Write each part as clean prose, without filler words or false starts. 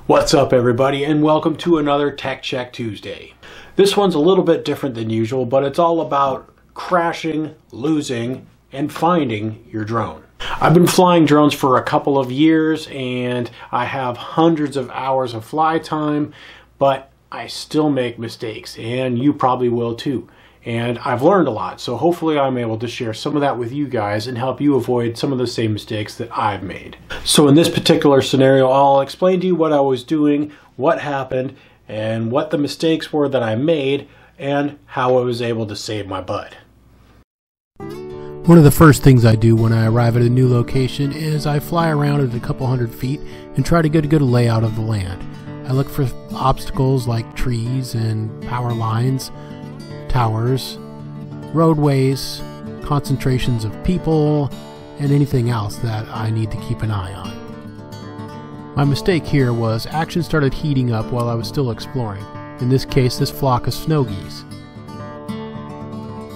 What's up everybody, and welcome to another Tech Check Tuesday. This one's a little bit different than usual, but it's all about crashing, losing, and finding your drone. I've been flying drones for a couple of years and I have hundreds of hours of fly time, but I still make mistakes, and you probably will too. And I've learned a lot, so hopefully I'm able to share some of that with you guys and help you avoid some of the same mistakes that I've made. So in this particular scenario, I'll explain to you what I was doing, what happened, and what the mistakes were that I made, and how I was able to save my butt. One of the first things I do when I arrive at a new location is I fly around at a couple hundred feet and try to get a good layout of the land. I look for obstacles like trees and power lines, towers, roadways, concentrations of people, and anything else that I need to keep an eye on. My mistake here was action started heating up while I was still exploring. In this case, this flock of snow geese.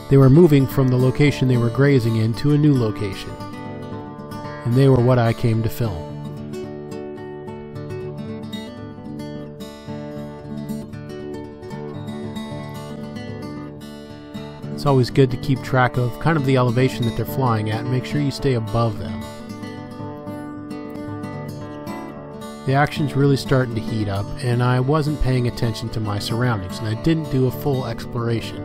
They were moving from the location they were grazing in to a new location, and they were what I came to film. It's always good to keep track of kind of the elevation that they're flying at and make sure you stay above them. The action's really starting to heat up, and I wasn't paying attention to my surroundings, and I didn't do a full exploration.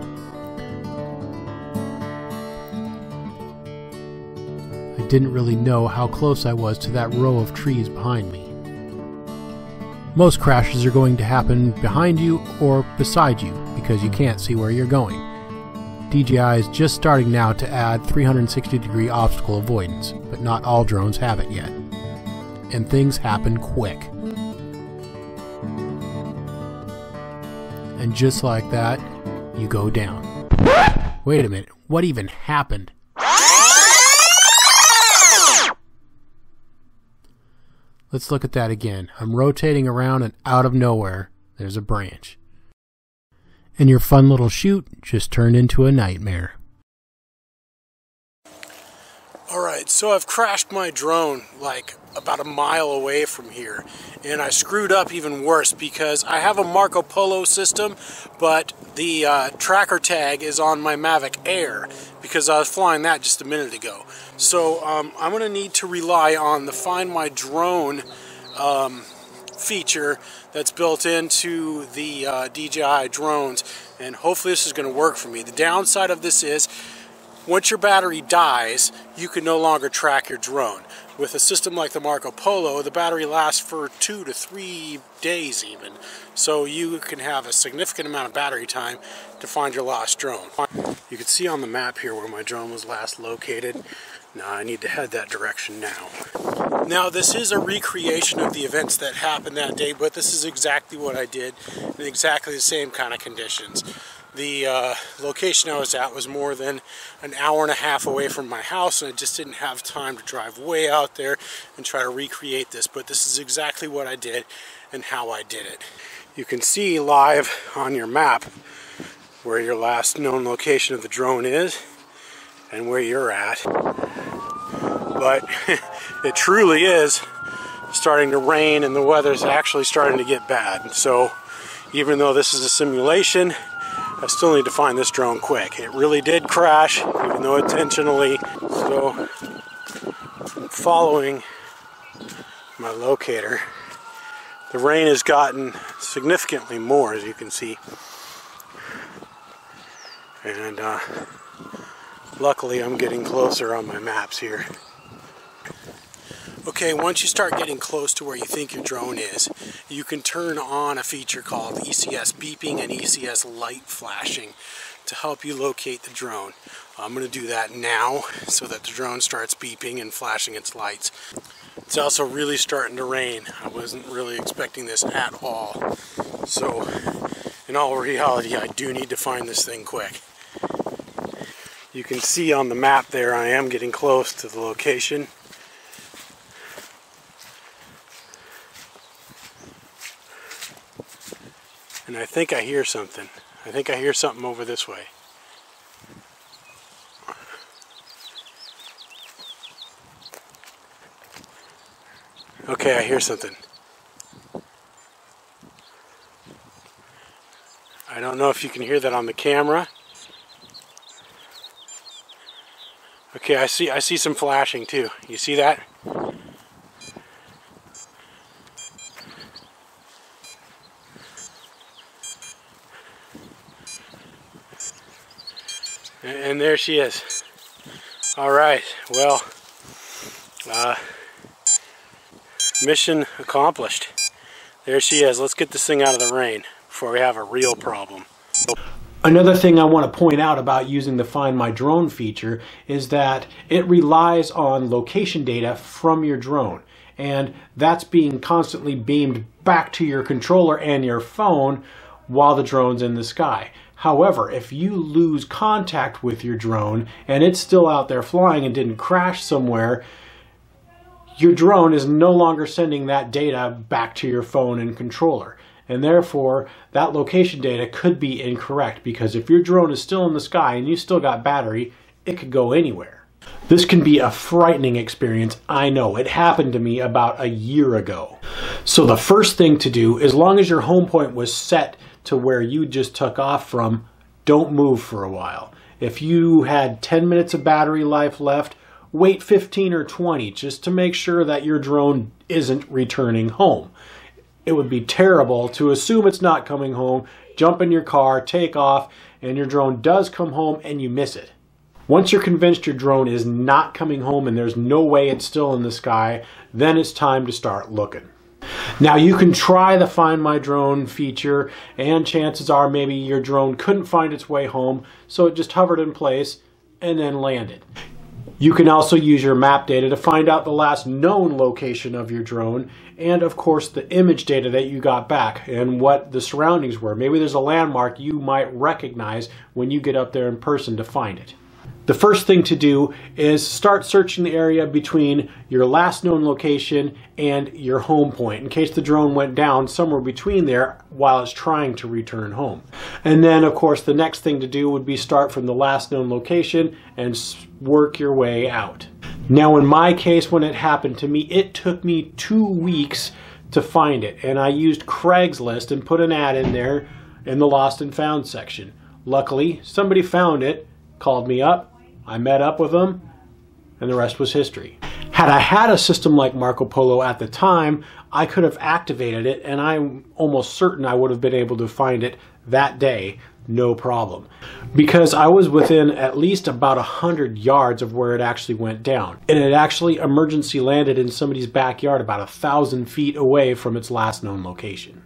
I didn't really know how close I was to that row of trees behind me. Most crashes are going to happen behind you or beside you because you can't see where you're going. DJI is just starting now to add 360-degree obstacle avoidance, but not all drones have it yet. And things happen quick. And just like that, you go down. Wait a minute, what even happened? Let's look at that again. I'm rotating around and out of nowhere, there's a branch. And your fun little shoot just turned into a nightmare. Alright, so I've crashed my drone like about a mile away from here, and I screwed up even worse because I have a Marco Polo system, but the tracker tag is on my Mavic Air because I was flying that just a minute ago. So I'm going to need to rely on the Find My Drone feature that's built into the DJI drones, and hopefully this is going to work for me. The downside of this is once your battery dies, you can no longer track your drone. With a system like the Marco Polo, the battery lasts for 2 to 3 days even, so you can have a significant amount of battery time to find your lost drone. You can see on the map here where my drone was last located. Now I need to head that direction now. Now this is a recreation of the events that happened that day, but this is exactly what I did in exactly the same kind of conditions. The location I was at was more than an hour and a half away from my house, and I just didn't have time to drive way out there and try to recreate this, but this is exactly what I did and how I did it. You can see live on your map where your last known location of the drone is and where you're at. But it truly is starting to rain and the weather's actually starting to get bad. So even though this is a simulation, I still need to find this drone quick. It really did crash, even though intentionally. So I'm following my locator. The rain has gotten significantly more, as you can see. And luckily I'm getting closer on my maps here. Okay, once you start getting close to where you think your drone is, you can turn on a feature called ECS beeping and ECS light flashing to help you locate the drone. I'm going to do that now so that the drone starts beeping and flashing its lights. It's also really starting to rain. I wasn't really expecting this at all. So, in all reality, I do need to find this thing quick. You can see on the map there I am getting close to the location. And I think I hear something. I think I hear something over this way. Okay, I hear something. I don't know if you can hear that on the camera. Okay, I see some flashing too. You see that? And there she is. All right, well, mission accomplished. There she is. Let's get this thing out of the rain before we have a real problem. Another thing I want to point out about using the Find My Drone feature is that it relies on location data from your drone, and that's being constantly beamed back to your controller and your phone while the drone's in the sky. However, if you lose contact with your drone and it's still out there flying and didn't crash somewhere, your drone is no longer sending that data back to your phone and controller. And therefore, that location data could be incorrect, because if your drone is still in the sky and you still got battery, it could go anywhere. This can be a frightening experience, I know. It happened to me about a year ago. So the first thing to do, as long as your home point was set to where you just took off from, don't move for a while. If you had 10 minutes of battery life left, wait 15 or 20 just to make sure that your drone isn't returning home. It would be terrible to assume it's not coming home, jump in your car, take off, and your drone does come home and you miss it. Once you're convinced your drone is not coming home and there's no way it's still in the sky, then it's time to start looking. Now you can try the Find My Drone feature, and chances are maybe your drone couldn't find its way home, so it just hovered in place and then landed. You can also use your map data to find out the last known location of your drone, and of course the image data that you got back and what the surroundings were. Maybe there's a landmark you might recognize when you get up there in person to find it. The first thing to do is start searching the area between your last known location and your home point, in case the drone went down somewhere between there while it's trying to return home. And then of course the next thing to do would be start from the last known location and work your way out. Now in my case, when it happened to me, it took me 2 weeks to find it, and I used Craigslist and put an ad in there in the lost and found section. Luckily, somebody found it, called me up, I met up with them, and the rest was history. Had I had a system like Marco Polo at the time, I could have activated it, and I'm almost certain I would have been able to find it that day, no problem. Because I was within at least about 100 yards of where it actually went down. And it actually emergency landed in somebody's backyard about 1,000 feet away from its last known location.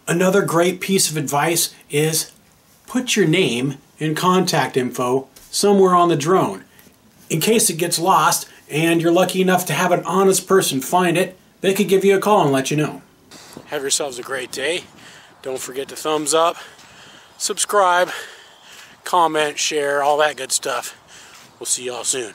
Another great piece of advice is put your name and contact info somewhere on the drone. In case it gets lost and you're lucky enough to have an honest person find it, they could give you a call and let you know. Have yourselves a great day. Don't forget to thumbs up, subscribe, comment, share, all that good stuff. We'll see y'all soon.